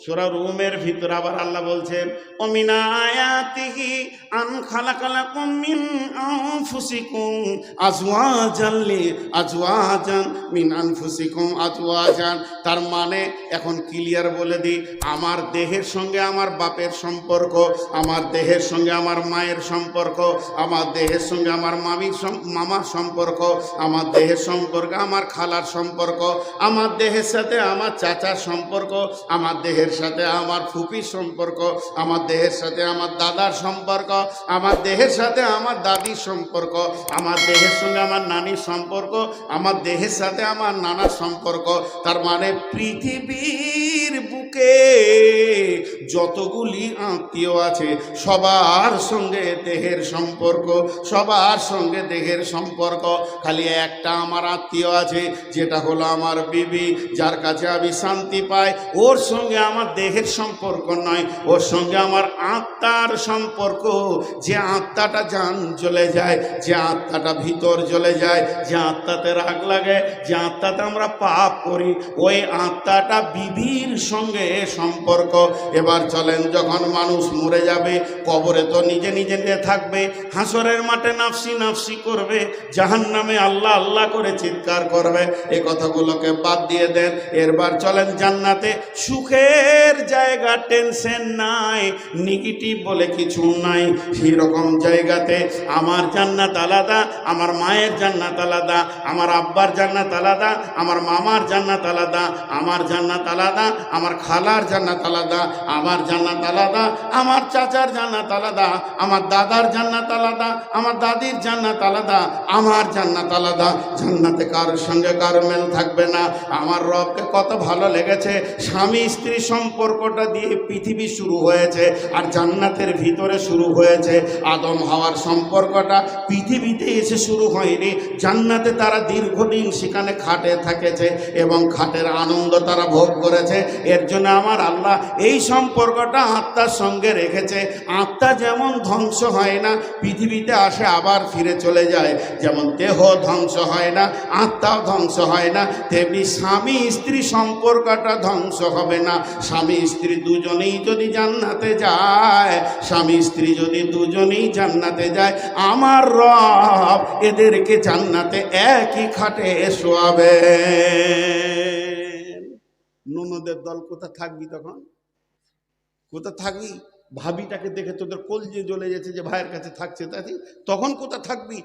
সূরা রুমের ভিতর আবার আল্লাহ বলছেন ওমিনা আয়াতিহি আন খালাকালাকুম মিন আনফুসিকুম আজওয়াজান মিন আনফুসিকুম আজওয়াজান। তার মানে এখন ক্লিয়ার বলে দিই, আমার দেহের সঙ্গে আমার বাপের সম্পর্ক, আমার দেহের সঙ্গে আমার মায়ের সম্পর্ক, আমার দেহের সঙ্গে আমার মামার সম্পর্ক, আমার দেহের সম্পর্কে আমার খালার সম্পর্ক, আমার দেহের সাথে আমার চাচার সম্পর্ক, আমার দেহের সাথে আমার ফুপির সম্পর্ক, আমার দেহের সাথে আমার দাদার সম্পর্ক, আমার দেহের সাথে আমার দাদির সম্পর্ক, আমার দেহের সঙ্গে আমার নানির সম্পর্ক, আমার দেহের সাথে আমার নানার সম্পর্ক। তার মানে পৃথিবীর বুকে যতগুলি আত্মীয় আছে সবার সঙ্গে দেহের সম্পর্ক, সবার সঙ্গে দেহের সম্পর্ক। খালি একটা আমার আত্মীয় আছে, যেটা হলো আমার বিবি, যার কাছে আমি শান্তি পাই। ওর সঙ্গে আমার দেহের সম্পর্ক নয়, ওর সঙ্গে আমার আত্মার সম্পর্ক। যে আত্মাটা জান চলে যায়, যে আত্মাটা ভিতর চলে যায়, যে আত্মাতে রাগ লাগে, যে আত্মাতে আমরা পাপ করি, ওই আত্মাটা বিবির সঙ্গে সম্পর্ক। এবার চলেন, যখন মানুষ মরে যাবে কবরে তো নিজে নিজে থাকবে, হাসরের মাঠে নাফসি নাফসি করবে, জাহান্নামে আল্লাহ আল্লাহ করে চিৎকার করবে। এই কথাগুলোকে বাদ দিয়ে দেন। এরবার চলেন জান্নাতে, সুখের জায়গা, টেনশন নাই, নেগেটিভ বলে কিছু নাই। সেরকম জায়গাতে আমার জান্নাত আলাদা, আমার মায়ের জান্নাত আলাদা, আমার আব্বার জান্নাত আলাদা, আমার মামার জান্নাত আলাদা, আমার জান্নাত আলাদা, আমার খালার জান্নাত আলাদা, আমার জান্নাত আলাদা, আমার চাচার জান্নাত আলাদা, আমার দাদার জান্নাত আলাদা, আমার দাদির জান্নাত আলাদা, আমার জান্নাত আলাদা। জান্নাতে কারোর সঙ্গে কারো মেল থাকবে না। আমার রবকে কত ভালো লেগেছে, স্বামী স্ত্রী সম্পর্কটা দিয়ে পৃথিবী শুরু হয়েছে, আর জান্নাতের ভিতরে শুরু হয়েছে। আদম হাওয়ার সম্পর্কটা পৃথিবীতে এসে শুরু হয়নি, জান্নাতে তারা দীর্ঘদিন সেখানে খাটে থেকেছে এবং খাটের আনন্দ তারা ভোগ করেছে। এর জন্য আমার আল্লাহ এই সম্পর্কটা আত্মার সঙ্গে রেখেছে। আত্মা যেমন ধ্বংস হয় না, পৃথিবীতে আসে আবার ফিরে চলে যায়, যেমন দেহ ধ্বংস হয় না, আত্মাও ধ্বংস হয় না, তেমনি স্বামী স্ত্রী সম্পর্কটা ধ্বংস হবে না। স্বামী স্ত্রী দুজনেই যদি জান্নাতে যায়, স্বামী স্ত্রী যদি দুজনেই জান্নাতে যায়, আমার রব এদেরকে জান্নাতে একই খাটে শোয়াবে। ননদের দল কোথা থাকবি তখন? কোথা থাকবি? ভাবিটাকে দেখে তোদের কলজে জ্বলে গেছে যে ভাইয়ের কাছে থাকছে, তাই তখন কোথা থাকবি?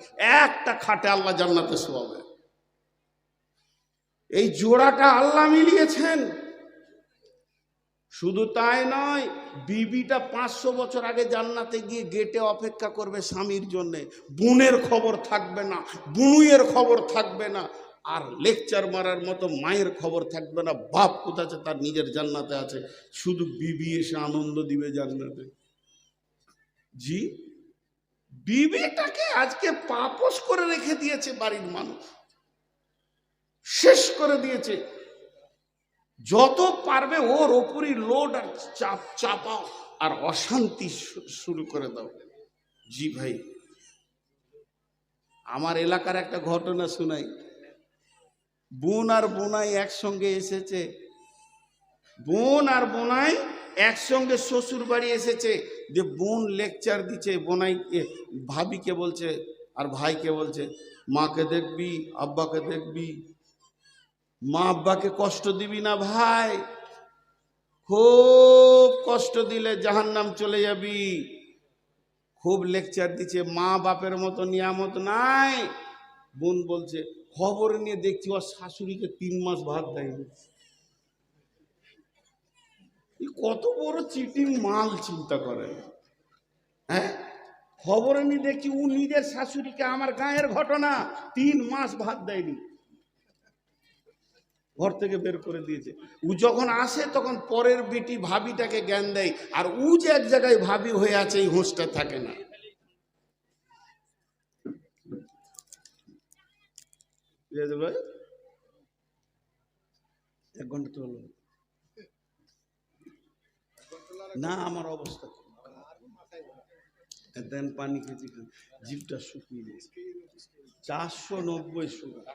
একটা খাটে আল্লাহ জান্নাতে শোয়াবে। এই জোড়াটা আল্লাহ মিলিয়েছেন। শুধু তাই নয়, বিবিটা 500 বছর আগে জান্নাতে গিয়ে গেটে অপেক্ষা করবে স্বামীর জন্যে। বোনের খবর থাকবে না, বুনুইয়ের খবর থাকবে না, আর লেকচার মারার মতো মায়ের খবর থাকবে না। বাপ কোথায় আছে, তার নিজের জান্নাতে আছে, শুধু বিবি এসে আনন্দ দিবে জান্নাতে। জি, বিবিটাকে আজকে পাপস করে রেখে দিয়েছে বাড়ির মানুষ, শেষ করে দিয়েছে। যত পারবে ওর ওপরই লোড আর চাপাও আর অশান্তি শুরু করে দাও। জি ভাই, আমার এলাকার একটা ঘটনা শোনাই। বোন আর বোনাই একসঙ্গে এসেছে, বোন আর বোনাই একসঙ্গে শ্বশুর বাড়ি এসেছে। যে বোন লেকচার দিচ্ছে, বোনাইকে ভাবিকে বলছে আর ভাইকে বলছে, মাকে দেখবি, আব্বাকে দেখবি, মা আব্বাকে কষ্ট দিবি না ভাই, খুব কষ্ট দিলে জাহান্নাম চলে যাবি। খুব লেকচার দিচ্ছে, মা বাপের মতো নিয়ামত নাই। বোন বলছে, খবর নিয়ে দেখছি ওর শাশুড়িকে 3 মাস ভাত দেয়নি। কত বড় চিটিং মাল, চিন্তা করেন। হ্যাঁ, খবরে নিয়ে দেখছি ও নিজের শাশুড়িকে, আমার গায়ের ঘটনা, 3 মাস ভাত দেয়নি, ঘর থেকে বের করে দিয়েছে। ও যখন আসে তখন পরের বেটি ভাবিটাকে জ্ঞান দেয়, আর ও যে এক জায়গায় ভাবি হয়ে আছে এই হোঁশটা থাকে না। ভাই 1 ঘন্টা তো হলো না, আমার অবস্থা দেন, পানি খেয়েছি, জিভটা শুকিয়ে গেছে, 490 সুগার।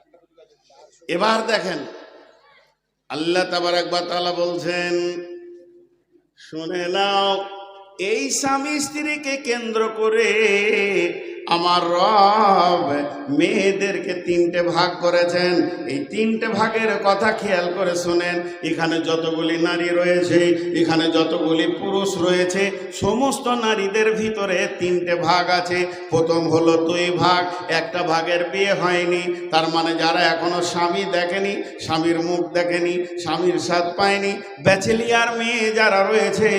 এবার দেখেন, আল্লাহ তাবারাক ওয়া তাআলা বলছেন, শুনে নাও, এই স্বামী স্ত্রীকে কেন্দ্র করে আমার রব মেয়েদেরকে তিনটে ভাগ করেছেন। এই তিনটে ভাগের কথা খেয়াল করে শোনেন। এখানে যতগুলি নারী রয়েছে, এখানে যতগুলি পুরুষ রয়েছে, সমস্ত নারীদের ভিতরে তিনটে ভাগ আছে। প্রথম হলো 2 ভাগ। একটা ভাগের বিয়ে হয়নি, তার মানে যারা এখনো স্বামী দেখেনি, স্বামীর মুখ দেখেনি, স্বামীর স্বাদ পায়নি, ব্যাচেলিয়ার মেয়ে যারা রয়েছে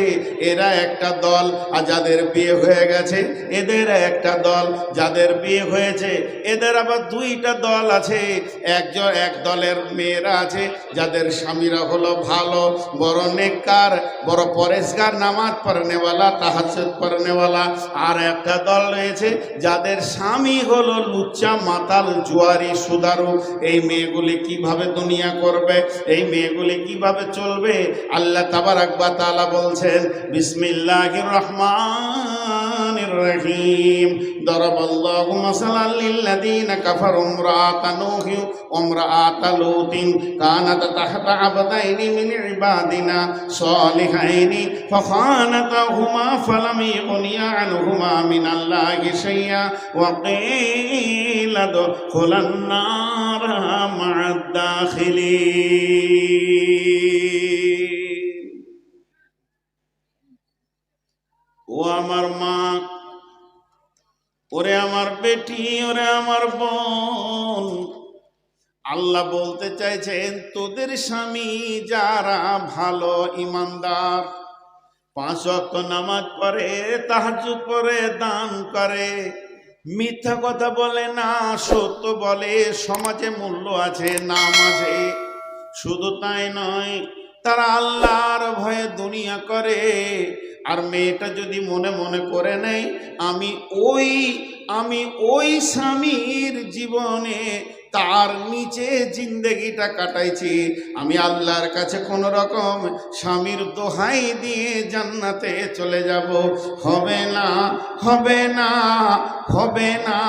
এরা একটা দল। আর যাদের বিয়ে হয়ে গেছে এদের একটা দল। যাদের বিয়ে হয়েছে এদের আবার 2টা দল আছে। এক দলের মেয়েরা আছে যাদের স্বামীরা হলো ভালো, বড় নেককার, বড় পরেশগার, নামাজ পড়নেওয়ালা, তাহাজ্জুদ পড়নেওয়ালা। আর একটা দল রয়েছে যাদের স্বামী হলো লুচ্চা, মাতাল, জুয়ারি, সুদারু। এই মেয়েগুলি কিভাবে দুনিয়া করবে, এই মেয়েগুলি কিভাবে চলবে? আল্লাহ তাবারাক ওয়া তাআলা বলছেন, বিসমিল্লাহির রহমানির রহিম। দরাবাল্লাহু মাসালাল লিল্লাযীনা কাফারু ইমরাআতা নূহি ওয়া ইমরাআতা লূতিন কানাতা তাহতা আবদাইনি মিন ইবাদিনা সালিহাইনি ফাখানাতাহুমা ফালাম ইগনিয়া আনহুমা মিনাল্লাহি শাইআ ওয়া কিলা দুখুলান নার মা'আদ দাখিলিন। ও আমার মা, ওরে আমার বেটি, ওরে আমার বোন, আল্লাহ বলতে চাইছেন তোদের স্বামী যারা ভালো ইমানদার, 5 ওয়াক্ত নামাজ পড়ে, তাহাজ্জুদ পড়ে, দান করে, মিথ্যা কথা বলে না, সত্য বলে, সমাজে মূল্য আছে, নাম আছে, শুধু তাই নয়, তারা আল্লাহর ভয়ে দুনিয়া করে। আর মেয়েটা যদি মনে মনে করে নেয় আমি ওই স্বামীর জীবনে তার নিচে জিন্দেগিটা কাটাইছি, আমি আল্লাহর কাছে কোন রকম স্বামীর দোহাই দিয়ে জান্নাতে চলে যাব, হবে না, হবে না, হবে না,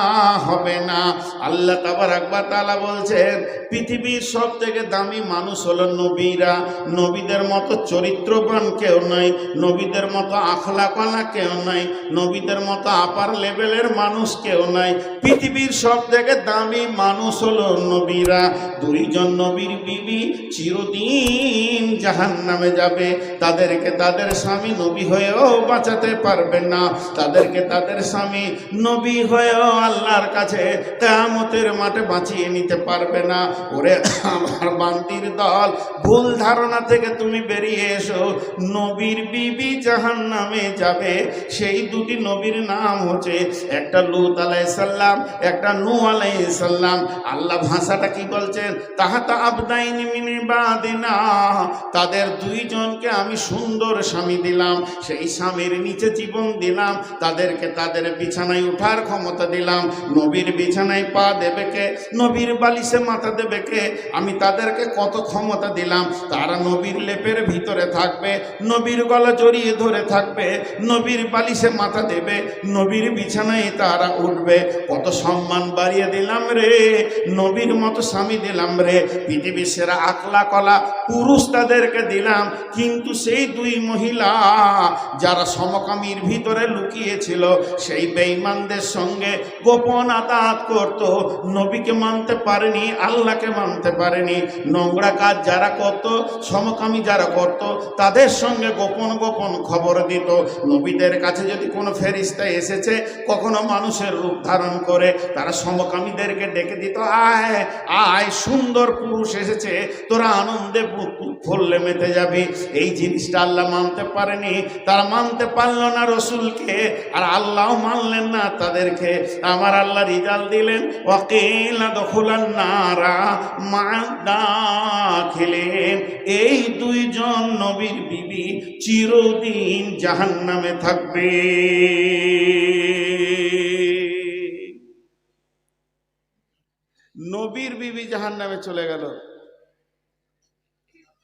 হবে না। আল্লাহ তাবারাক ওয়া তাআলা বলছেন পৃথিবীর সবথেকে দামি মানুষ হলো নবীরা। নবীদের মতো চরিত্রবান কেউ নাই, নবীদের মতো আখলাকওয়ালা কেউ নাই, নবীদের মতো আপার লেভেলের মানুষ কেউ নাই। পৃথিবীর সবথেকে দামি মানুষ হলো নবীরা। 2 জন নবীর বিবি চিরদিন জাহান্নামে যাবে। তাদেরকে তাদের স্বামী নবী হয়েও বাঁচাতে পারবে না, তাদেরকে তাদের স্বামী নবী হয়েও আল্লাহর কাছে কিয়ামতের মাঠে বাঁচিয়ে নিতে পারবে না। ওরে আমার বান্দির দল, ভুল ধারণা থেকে তুমি বেরিয়ে এসো। নবীর বিবি জাহান্নামে যাবে, সেই 2টি নবীর নাম হচ্ছে একটা লূত আলাইহিস সালাম, একটা নূহ আলাইহিস সালাম। আল্লাহ ভাষাটা কি বলছেন? তাহাতা আবদাইনি মিন ইবাদিনা, তাদের 2 জনকে আমি সুন্দর স্বামী দিলাম, সেই স্বামীর নিচে জীবন দিলাম, তাদেরকে তাদের বিছানায় ওঠার ক্ষমতা দিলাম। নবীর বিছানায় পা দেবে কে, নবীর বালিশে মাথা দেবে কে? আমি তাদেরকে কত ক্ষমতা দিলাম। তারা নবীর লেপের ভিতরে থাকবে, নবীর গলা জড়িয়ে ধরে থাকবে, নবীর বালিশে মাথা দেবে, নবীর বিছানায় তারা উঠবে। কত সম্মান বাড়িয়ে দিলাম রে, নবীর মতো স্বামী দিলাম রে, পৃথিবীর সেরা আকলা কলা পুরুষ তাদেরকে দিলাম। কিন্তু সেই 2 মহিলা যারা সমকামীর ভিতরে লুকিয়েছিল, সেই বেঈমানদের সঙ্গে গোপন আতাত করত, নবীকে মানতে পারেনি, আল্লাহকে মানতে পারেনি। নোংরা কাজ যারা করত, সমকামী যারা করত, তাদের সঙ্গে গোপন গোপন খবর দিত। নবীদের কাছে যদি কোনো ফেরেশতা এসেছে কখনো মানুষের রূপ ধারণ করে, তারা সমকামীদেরকে ডেকে দিত, আয় আয়, সুন্দর পুরুষ এসেছে, তোরা আনন্দে ফুললে মেতে যাবি। এই জিনিসটা আল্লাহ মানতে পারেনি, তারা মানতে পারল না রসুলকে, আর আল্লাহ মানলেন না তাদেরকে। আমার আল্লাহ রিজাল্ট দিলেন, ওয়াকিলা দুখুলান নারা মা'আদ দাখিলিন। এই 2 জন নবীর বিবি চিরদিন জাহান্নামে থাকবে। নবীর বিবি জাহান্নামে চলে গেল।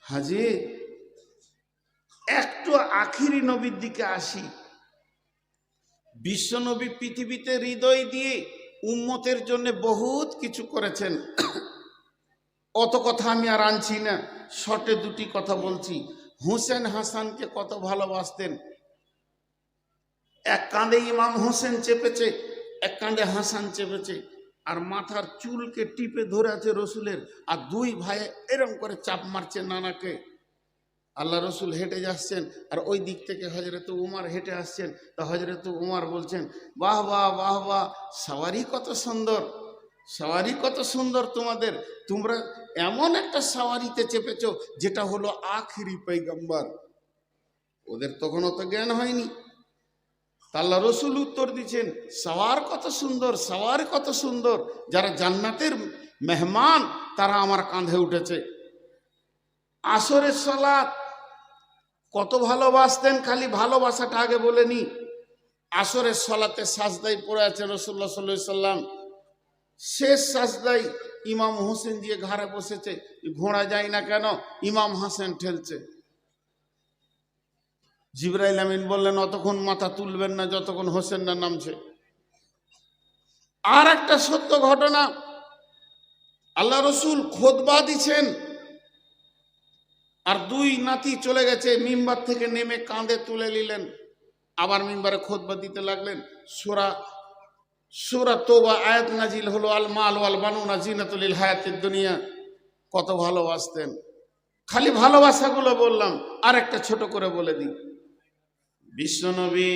হাজি একটু আখিরি নবীর দিকে আসি। বিশ্ব নবী পৃথিবীতে হৃদয় দিয়ে উম্মতের জন্য বহুত কিছু করেছেন, অত কথা আমি আর আনছি না, শর্টে 2টি কথা বলছি। হুসেন হাসানকে কত ভালোবাসতেন। এক কাঁধে ইমাম হোসেন চেপেছে, এক কাঁধে হাসান চেপেছে, আর মাথার চুলকে টিপে ধরে আছে রসুলের, আর দুই ভাই এরম করে চাপ মারছে নানাকে। আল্লাহ রসুল হেঁটে যাচ্ছেন, আর ওই দিক থেকে হজরত উমর হেঁটে আসছেন। তা হজরত উমর বলছেন, বাহ বাহ বাহ বাহ, সওয়ারি কত সুন্দর, সওয়ারি কত সুন্দর তোমাদের, তোমরা এমন একটা সওয়ারিতে চেপেছো যেটা হলো আখিরি পয়গম্বর। ওদের তখন অত জ্ঞান হয়নি। আল্লাহ রসুল উত্তর দিচ্ছেন, সওয়ার কত সুন্দর, সওয়ার কত সুন্দর, যারা জান্নাতের মেহমান তারা আমার কাঁধে উঠেছে। আসরের সালাত কত ভালোবাসতেন, খালি ভালোবাসাটা আগে বলেনি। আসরের সালাতে সাজদায় পড়ে আছে রাসূলুল্লাহ সাল্লাল্লাহু আলাইহি সাল্লাম, শেষ সাজদায় ইমাম হোসেন দিয়ে ঘাড়ে বসেছে, ঘোড়া যায় না কেন, ইমাম হাসান ঠেলছে। জিবরাইল আমিন বললেন, অতক্ষণ মাথা তুলবেন না যতক্ষণ হোসেন না নামছে। আর একটা সত্য ঘটনা, আল্লাহ রসুল খুতবা দিচ্ছেন, আর দুই নাতি চলে গেছে, মিম্বার থেকে নেমে কাঁধে তুলে নিলেন, আবার মিম্বারে খুতবা দিতে লাগলেন। সূরা তওবা আয়াত নাজিল হলো, আল মাল ওয়াল বানুনা জিনাতুল হায়াতিদ দুনিয়া। কত ভালোবাসতেন। খালি ভালোবাসাগুলো বললাম, আর একটা ছোট করে বলে দিই। বিশ্বনবী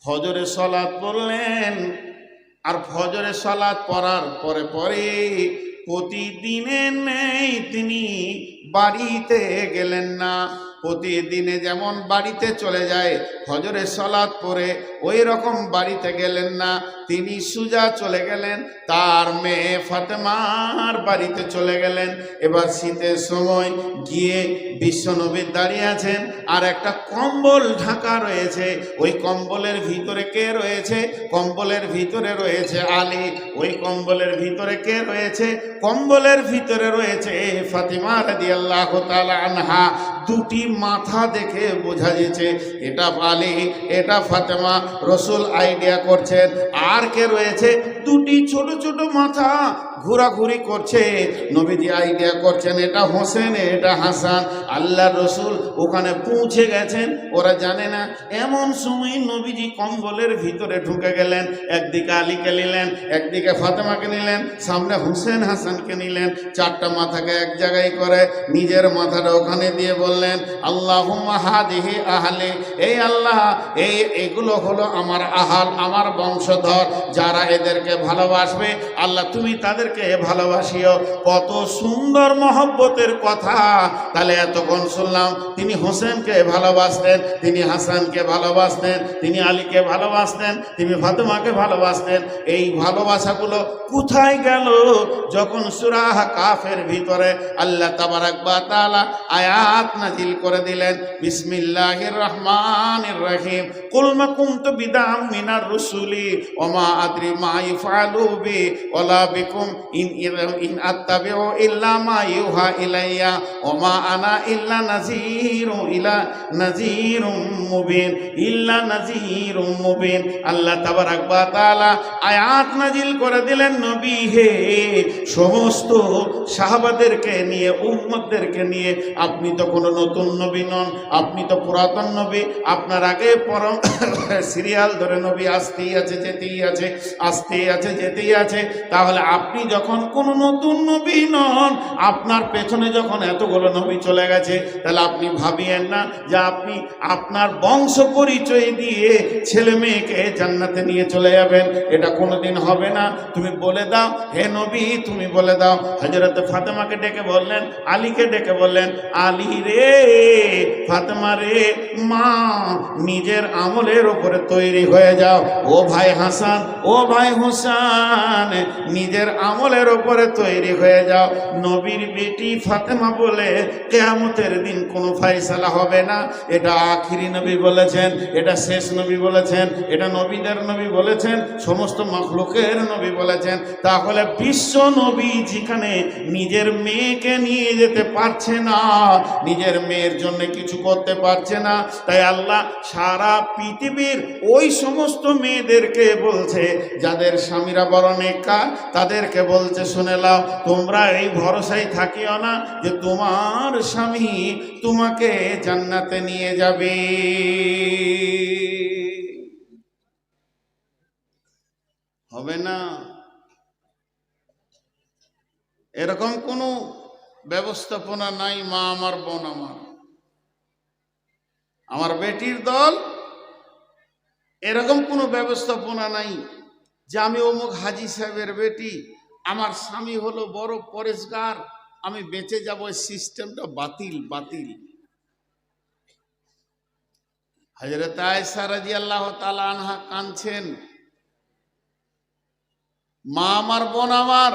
ফজরে সালাত পড়লেন, আর ফজরে সালাত পড়ার পরে পরে প্রতিদিনের নেই তিনি বাড়িতে গেলেন না। প্রতিদিনে যেমন বাড়িতে চলে যায় ফজরের সালাত পড়ে, ওই রকম বাড়িতে গেলেন না, তিনি সুজা চলে গেলেন, তার মেয়ে ফাতেমার বাড়িতে চলে গেলেন। এবার শীতের সময় গিয়ে বিশ্বনবী দাঁড়িয়ে আছেন, আর একটা কম্বল ঢাকা রয়েছে, ওই কম্বলের ভিতরে কে রয়েছে? কম্বলের ভিতরে রয়েছে আলী। ওই কম্বলের ভিতরে কে রয়েছে? কম্বলের ভিতরে রয়েছে ফাতিমা রাদিয়াল্লাহু তাআলা আনহা। দুটি মাথা দেখে বোঝা যাচ্ছে এটা আলী, এটা ফাতেমা। রসুল আইডিয়া করছেন, আর কে রয়েছে? দুটি ছোট ছোট মাথা ঘোরাঘুরি করছে। নবীজি আইডিয়া করছেন এটা হোসেন, এটা হাসান। আল্লাহ রসুল ওখানে পৌঁছে গেছেন, ওরা জানে না। এমন সময় নবীজি কম্বলের ভিতরে ঢুকে গেলেন, একদিকে আলীকে নিলেন, একদিকে ফাতেমাকে নিলেন, সামনে হোসেন হাসানকে নিলেন। চারটা মাথাকে এক জায়গায় করে নিজের মাথাটা ওখানে দিয়ে বললেন, আল্লাহুম্মা হাদিহি আহলি, এই আল্লাহ, এইগুলো হলো আমার আহাল, আমার বংশধর, যারা এদেরকে ভালোবাসবে আল্লাহ তুমি তাদেরকে ভালোবাসিও। কত সুন্দর মহব্বতের কথা। তাহলে এতক্ষণ শুনলাম তিনি হোসেনকে ভালোবাসতেন, তিনি হাসানকে ভালোবাসতেন, তিনি আলীকে ভালোবাসতেন, তিনি ফাতেমাকে ভালোবাসতেন। এই ভালোবাসাগুলো কোথায় গেল যখন সূরা কাফের ভিতরে আল্লাহ তাবারাক ওয়া তাআলা আয়াত নাজিল করে দিলেন, বিসমিল্লাহির রহমানির রহিম, কুল মা কুনতু বিদআম মিনার রুসুলি ওয়া মা আদরি মা ইফআলু বি ওয়ালা বিকুম ইন আত্তাবিউ ইল্লা মা ইউহা ইলাইয়া ওয়া মা আনা ইল্লা নাযীরুম মুবিন, ইল্লা নাযীরুম মুবিন। আল্লাহ তাবারাক ওয়া তাআলা আয়াত নাজিল করে দিলেন, নবী হে, সমস্ত সাহাবাদেরকে নিয়ে, উম্মতদেরকে নিয়ে, আপনি তো কোনো নতুন নবী নন, আপনি তো পুরাতন নবী। আপনার আগে পরম সিরিয়াল ধরে নবী আসতেই আছে, যেতেই আছে, আসতেই আছে, যেতেই আছে। তাহলে আপনি যখন কোনো নতুন নবী নন, আপনার পেছনে যখন এতগুলো নবী চলে গেছে, তাহলে আপনি ভাবিয়েন না যে আপনি আপনার বংশ পরিচয় দিয়ে ছেলে মেয়েকে জান্নাতে নিয়ে চলে যাবেন। এটা কোনোদিন হবে না। তুমি বলে দাও, হে নবী, তুমি বলে দাও। হযরত ফাতেমাকে ডেকে বললেন, আলীকে ডেকে বললেন, আলী রে, ফাতেমা রে, মা নিজের আমলের উপরে তৈরি হয়ে যাও। ও ভাই হাসান, ও ভাই হোসেন, নিজের আমলের উপরে তৈরি হয়ে যাও। নবীর বেটি ফাতেমা বলে কিয়ামতের দিন কোনো ফয়সালা হবে না। এটা আখিরি নবী বলেছেন, এটা শেষ নবী বলেছেন, এটা নবীদের নবী বলেছেন, সমস্ত মাখলুকের নবী বলেছেন। তাহলে বিশ্ব নবী যেখানে নিজের মেয়েকে নিয়ে যেতে পারছে না, নিজের মেয়ের জন্য কিছু করতে পারছে না, তাই আল্লাহ সারা পৃথিবীর ওই সমস্ত মেয়েদেরকে বলছে যাদের স্বামীরা বড় নেককার, তাদেরকে ডেকে বলছে, শুনে নাও, তোমরা এই ভরসায় থাকিও না যে তোমার স্বামী তোমাকে জান্নাতে নিয়ে যাবে। হবে না। এরকম কোনো ব্যবস্থাপনা নাই। মা আমার, বোন আমার, আমার বেটির দল, এরকম কোনো ব্যবস্থাপনা নাই যে আমি অমুক হাজি সাহেবের বেটি, আমার স্বামী হলো বড় পরেশগার, আমি বেঁচে যাব। সিস্টেমটা বাতিল, বাতিল। হযরত আয়েশা রাদিয়াল্লাহু তাআলা আনহা কাঁদছেন। মা আমার, বোন আমার,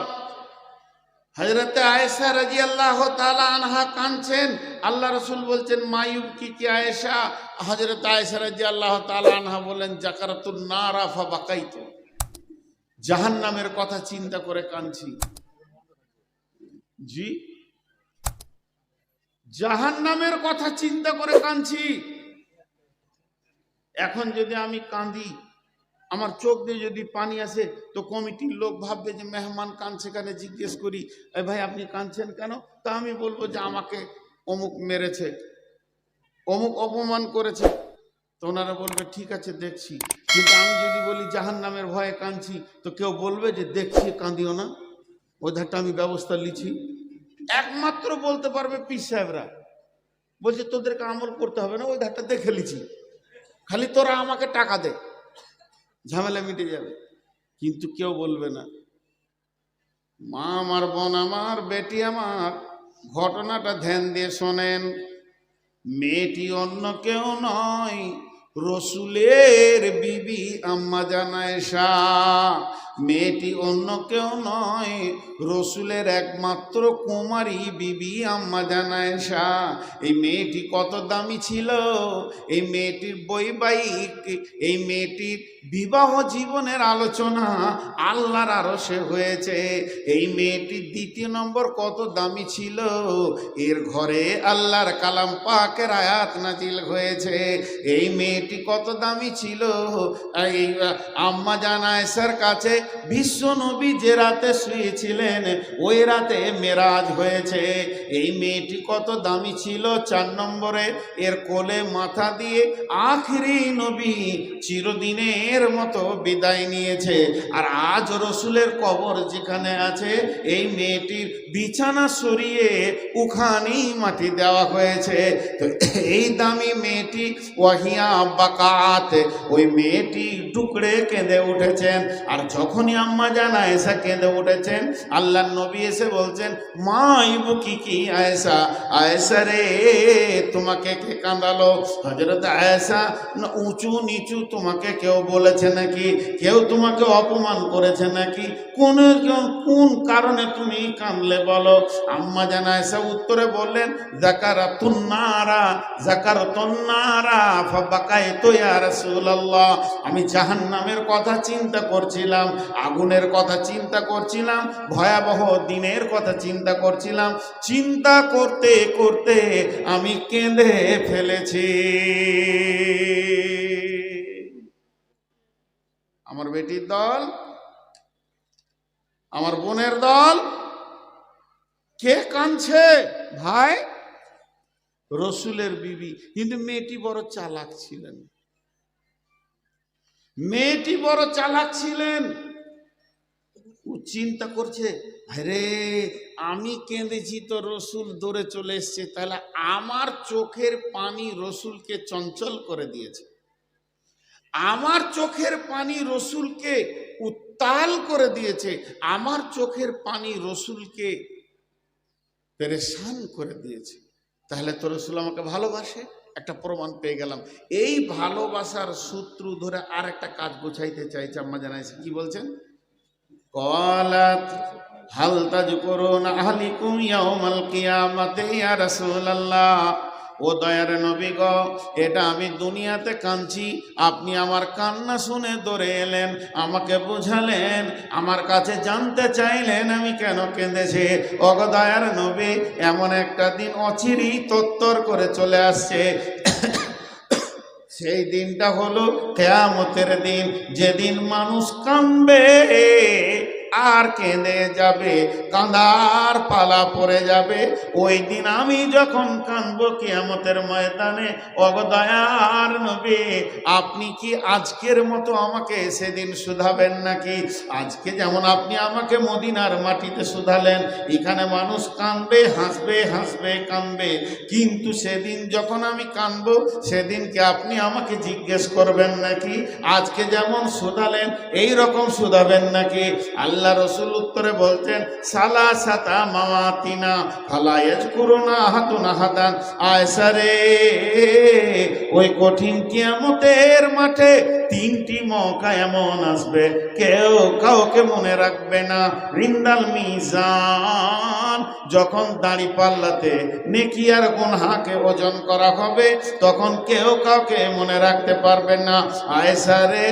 হযরত আয়েশা রাদিয়াল্লাহু তাআলা আনহা কাঁদছেন। আল্লাহ রাসূল বলছেন, মায়ুবকি কি আয়েশা? হযরত আয়েশা রাদিয়াল্লাহু তাআলা আনহা বলেন, যাকারাতুন নারা ফাবাকাইতু, জাহান্নামের কথা চিন্তা করে কাঁদছি। জি, জাহান্নামের কথা চিন্তা করে কাঁদছি। এখন যদি আমি কাঁদি, আমার চোখ দিয়ে যদি পানি আসে, তো কমিটির লোক ভাববে যে মেহমান কাঁদছে কেন। জিজ্ঞেস করি, এ ভাই আপনি কাঁদছেন কেন? তা আমি বলবো যে আমাকে অমুক মেরেছে, অমুক অপমান করেছে। তো ওনারা বলবে ঠিক আছে দেখছি। কিন্তু আমি যদি বলি জাহান্নামের ভয়ে কাঁদছি, তো কেউ বলবে যে দেখছি, কাঁদিও না, ওই ধারটা আমি ব্যবস্থা লিছি। একমাত্র বলতে পারবে পীর সাহেবরা, বলছে তোদেরকে আমল করতে হবে না, ওই ধারটা দেখে লিছি, খালি তোরা আমাকে টাকা দে, ঝামেলা মিটে যাবে। কিন্তু কেউ বলবে না। মা আমার, বোন আমার, বেটি আমার, ঘটনাটা ধ্যান দিয়ে শোনেন। মেয়েটি অন্য কেউ নয়, রসুলের বিবি আম্মা জান আয়েশা। মেয়েটি অন্য কেউ নয়, রসুলের একমাত্র কুমারী বিবি আম্মা জান আয়েশা। এই মেয়েটি কত দামি ছিল! এই মেয়েটির বৈবাহিক, এই মেয়েটির বিবাহ জীবনের আলোচনা আল্লাহর আরশে হয়েছে। এই মেয়েটির দ্বিতীয় নম্বর কত দামি ছিল, এর ঘরে আল্লাহর কালাম পাকের আয়াত নাজিল হয়েছে। এই মেয়েটি কত দামি ছিল, এই আম্মা জান আয়েশার কাছে বিশ্ব নবী যে রাতে শুয়েছিলেন, ওই রাতে মেরাজ হয়েছে। এই মেয়েটি কত দামি ছিল, 4 নম্বরে এর কোলে মাথা দিয়ে আখিরি নবী চিরদিনের মতো বিদায় নিয়েছে। আর আজ রসুলের কবর যেখানে আছে, এই মেয়েটির বিছানা সরিয়ে ওখানেই মাটি দেওয়া হয়েছে। তো এই দামি মেয়েটি ওয়াহিয়া বাকাত, ওই মেয়েটি টুকরে কেঁদে উঠেছেন। আর যখনই আম্মা জান আয়েশা কেঁদে উঠেছেন, আল্লাহর নবী এসে বলছেন, মা ইবুকি কি আয়েশা, আয়েশা রে তোমাকে কে কাঁদালো? হযরত আয়েশা, উঁচু নিচু তোমাকে কেউ বলেছে নাকি? কেউ তোমাকে অপমান করেছে নাকি? কোন কারণে তুমি কাঁদলে বলো? আম্মা জান আয়েশা উত্তরে বললেন, যাকারাতুন নারা, যাকারাতুন নারা ফাবাকাইতু ইয়া রাসূলুল্লাহ। আমি জাহান্নামের কথা চিন্তা করছিলাম, আগুনের কথা চিন্তা করছিলাম, ভয়াবহ দিনের কথা চিন্তা করছিলাম। চিন্তা করতে করতে আমি কেঁদে ফেলেছি। আমার বেটির দল, আমার বোনের দল, কে কাঁদছে ভাই? রসুলের বিবি। কিন্তু মেয়েটি বড় চালাক ছিলেন, মেয়েটি বড় চালাক ছিলেন। ও চিন্তা করছে, আরে আমি কেঁদেছি তো রসুল দৌড়ে চলে এসছে, তাহলে আমার চোখের পানি রসুলকে চঞ্চল করে দিয়েছে, আমার চোখের পানি রসুলকে উত্তাল করে দিয়েছে, আমার চোখের পানি রসুলকে পেরেশান করে দিয়েছে। তাহলে তো রসুল আমাকে ভালোবাসে, একটা প্রমাণ পেয়ে গেলাম। এই ভালোবাসার সূত্র ধরে আর একটা কাজ গোছাইতে চাইছে আম্মা জান আয়েশা। কি বলছেন? ক্বালাত হাল তাযকুরুনা আহলিকুম ইয়াউমাল কিয়ামাতি ইয়া রাসূলুল্লাহ। ও দয়ার নবী গো, এটা আমি দুনিয়াতে কাঁদছি, আপনি আমার কান্না শুনে দৌড়ে এলেন, আমাকে বুঝালেন, আমার কাছে জানতে চাইলেন আমি কেন কেঁদেছি। ও গো দয়ার নবী, এমন একটা দিন অচিরেই তত্তর করে চলে আসছে। সেই দিনটা হলো কিয়ামতের দিন, যেদিন মানুষ কাঁদবে আর কেঁদে যাবে, কাঁদার পালা পড়ে যাবে। ওই দিন আমি যখন কাঁদবো কিয়ামতের ময়দানে, অগদয়ার নবী আপনি কি আজকের মতো আমাকে সেদিন শুধাবেন নাকি? আজকে যেমন আপনি আমাকে মদিনার মাটিতে শুধালেন, এখানে মানুষ কাঁদবে, হাসবে, হাসবে, কাঁদবে, কিন্তু সেদিন যখন আমি কাঁদবো সেদিনকে আপনি আমাকে জিজ্ঞেস করবেন নাকি? আজকে যেমন শুধালেন এই রকম শুধাবেন নাকি? আল্লাহ রসুল উত্তরে বলছেন, সালাসাতা মাওয়াতিনা ফালা ইয়াজকুরুনা আহাদুন আহাদান। আয়েশা রে, ওই কঠিন কিয়ামতের মাঠে তিনটি মৌকা এমন আসবে কেউ কাউকে মনে রাখবে না। রিন্দাল মিজান, যখন দাড়ি পাল্লাতে নেকি আর গুনহাকে ওজন করা হবে তখন কেউ কাউকে মনে রাখতে পারবে না। আয়েশা রে,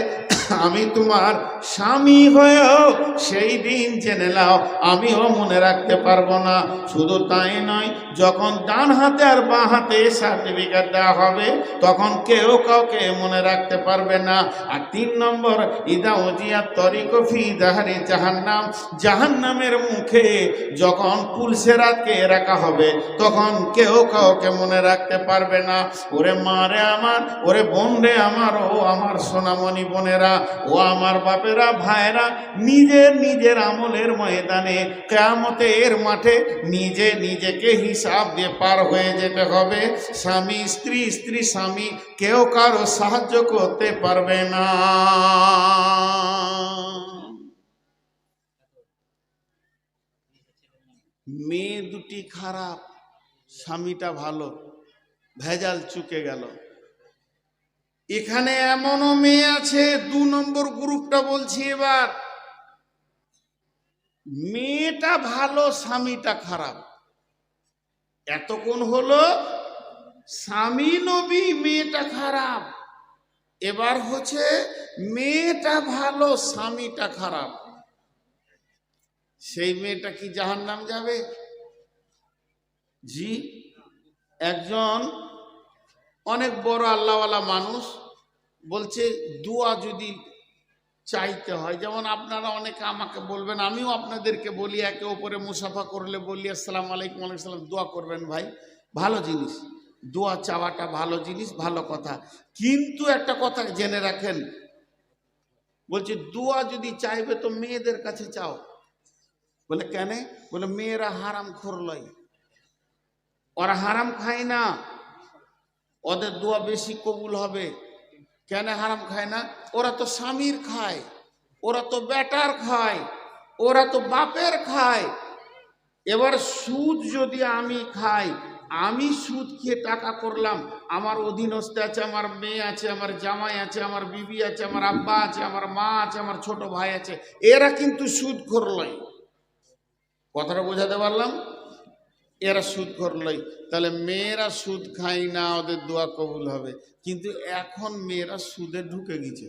আমি তোমার স্বামী হয়েও সেই দিন জেনে নাও আমিও মনে রাখতে পারবো না। শুধু তাই নয়, যখন ডান হাতে আর বাঁ হাতে সার্টিফিকেট দেওয়া হবে তখন কেউ কাউকে মনে রাখতে পারবে না। আর 3 নম্বর, ইদা উজিয়াত তরিকু ফি দাহরি জাহান্নাম, জাহান্নামের মুখে যখন পুলসেরাতকে রাখা হবে তখন কেউ কাউকে মনে রাখতে পারবে না। ওরে মা রে আমার, ওরে বোন রে আমার, ও আমার সোনামণি বোনেরা, ও আমার বাপেরা, ভাইরা, নিজের নিজের আমলের ময়দানে কিয়ামতের মাঠে নিজে নিজেকে হিসাব দিয়ে পার হয়ে যেতে হবে। স্বামী স্ত্রী, স্ত্রী স্বামী, কেউ কারো সাহায্য করতে পারবে না। মেয়ে দুটি খারাপ, স্বামীটা ভালো, ভেজাল চুকে গেল। এখানে এমনও মেয়ে আছে, 2 নম্বর গ্রুপটা বলছি এবার, মেয়েটা ভালো, স্বামীটা খারাপ। এতক্ষণ হলো স্বামী নবী, মেয়েটা খারাপ। এবার হচ্ছে মেয়েটা ভালো, স্বামীটা খারাপ। সেই মেয়েটা কি জাহান্নাম যাবে? জি। একজন অনেক বড় আল্লাহওয়ালা মানুষ বলছে, দোয়া যদি চাইতে হয়, যেমন আপনারা অনেকে আমাকে বলবেন, আমিও আপনাদেরকে বলি, একে ওপরে মুসাফা করলে বলি আসসালামু আলাইকুম, ওয়ালাইকুম আসসালাম, দোয়া করবেন ভাই, ভালো জিনিস, দোয়া চাওয়াটা ভালো জিনিস, ভালো কথা। কিন্তু একটা কথা জেনে রাখেন, বলছে দোয়া যদি চাইবে তো মেয়েদের কাছে চাও। বলে কেন? বলে মেয়েরা হারাম খোর লয়, ওরা হারাম খায় না, ওদের দোয়া বেশি কবুল হবে। কেন হারাম খায় না? ওরা তো স্বামীর খায়, ওরা তো বেটার খায়, ওরা তো বাপের খায়। এবার সুদ যদি আমি খাই, আমি সুদ খেয়ে টাকা করলাম, আমার অধীনস্থ আছে, আমার মেয়ে আছে, আমার জামাই আছে, আমার বিবি আছে, আমার আব্বা আছে, আমার মা আছে, আমার ছোট ভাই আছে, এরা কিন্তু সুদ করলই। কথাটা বোঝাতে পারলাম? এরা সুদ করলই। তাহলে মেয়েরা সুদ খায় না, ওদের দোয়া কবুল হবে। কিন্তু এখন মেয়েরা সুদে ঢুকে গেছে।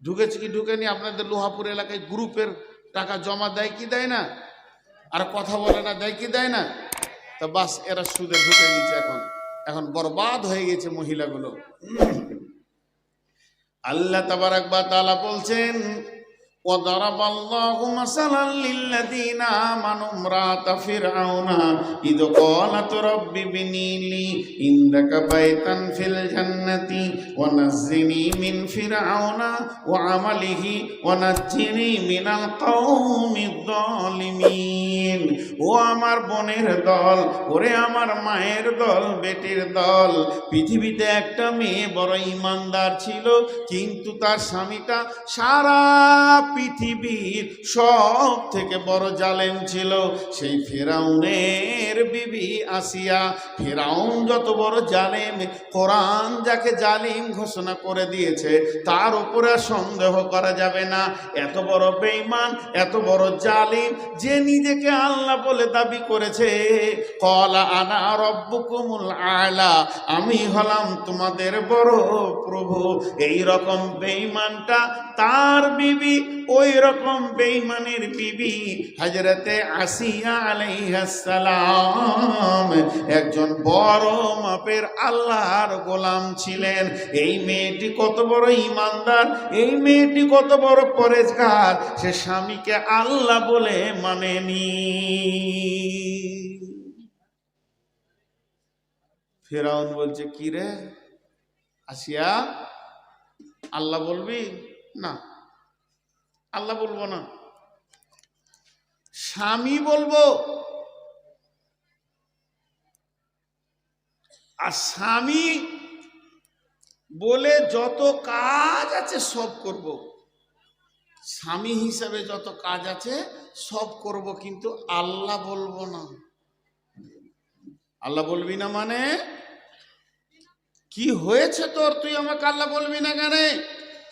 ঢুকেছে কি ঢুকেনি? আপনাদের লোহাপুর এলাকায় গ্রুপের টাকা জমা দেয় কি দেয় না, আর কথা বলে না, দেয় কি দেয় না? তা বাস, এরা সুদে ঢুকে গেছে। এখন বরবাদ হয়ে গেছে মহিলাগুলো। আল্লাহ তাবারাক ওয়া তাআলা বলছেন, وضرب الله مثلا للذين آمنوا امرأة فرعون إذ قالت رب ابن لي عندك بيتا في الجنة ونجني من فرعون وعمله ونجني من القوم الظالمين। ও আমার বোনের দল, ওরে আমার মায়ের দল, বেটির দল, পৃথিবীতে একটা মেয়ে বড় ইমানদার ছিল, কিন্তু তার স্বামীটা সারা পৃথিবীর সব থেকে বড় জালেম ছিল। সেই ফেরাউনের বিবি আসিয়া। ফেরাউন যত বড় জালেম, কোরআন যাকে জালিম ঘোষণা করে দিয়েছে তার উপরে সন্দেহ করা যাবে না। এত বড় বেঈমান, এত বড় জালিম, যে নিজেকে আল্লাহ বলে দাবি করেছে, ক্বালা আনা রাব্বুকুমুল আ'লা, আমি হলাম তোমাদের বড় প্রভু। এই রকম বেঈমানটা তার বিবি ওই রকম বেঈমানের বিবি হযরতে আসিয়া আলাইহিস সালাম একজন বড় মাপের আল্লাহর গোলাম ছিলেন। এই মেয়েটি কত বড় ঈমানদার, এই মেয়েটি কত বড় পরেজগার, সে স্বামীকে আল্লাহ বলে মানেনি। ফেরাউন বলছে, কি রে আসিয়া, আল্লাহ বলবি? না, আল্লাহ বলবো না, স্বামী বলবো। আর স্বামী বলে যত কাজ আছে সব করব, স্বামী হিসাবে যত কাজ আছে সব করব, কিন্তু আল্লাহ বলবো না। আল্লাহ বলবি না মানে কি হয়েছে তোর? তুই আমাকে আল্লাহ বলবি না কেন?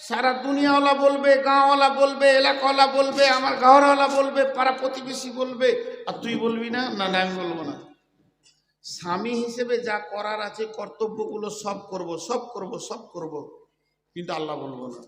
সারা দুনিয়াওয়ালা বলবে, গাঁওয়ালা বলবে, এলাকাওয়ালা বলবে, আমার গাঁওয়ালা বলবে, পাড়া প্রতিবেশী বলবে, আর তুই বলবি না? না না, আমি বলবো না। স্বামী হিসেবে যা করার আছে কর্তব্যগুলো সব করব, সব করব, সব করব, কিন্তু আল্লাহ বলবো না।